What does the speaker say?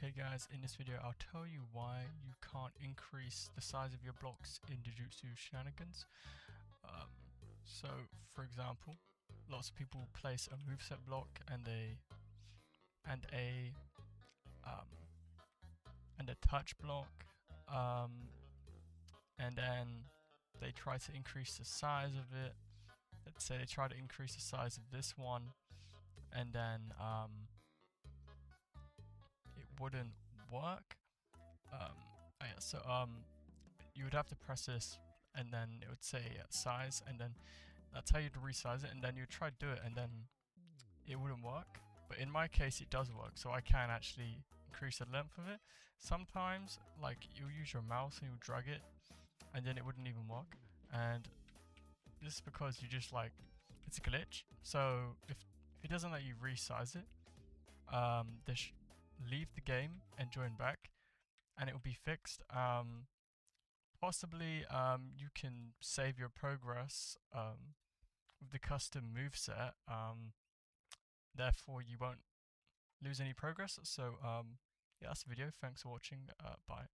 Okay guys, in this video I'll tell you why you can't increase the size of your blocks in Jujutsu Shenanigans. So for example, lots of people place a moveset block and a touch block, and then they try to increase the size of it. Let's say they try to increase the size of this one, and then it wouldn't work. You would have to press this, and then it would say size, and then that's how you'd resize it, and then you'd try to do it, and then it wouldn't work. But in my case, it does work, so I can actually increase the length of it. Sometimes, like, you'll use your mouse and you'll drag it, and then it wouldn't even work. And this is because you just it's a glitch. So if it doesn't let you resize it, just leave the game and join back, and it will be fixed. Possibly you can save your progress with the custom moveset, therefore you won't lose any progress. So yeah, that's the video. Thanks for watching. Bye.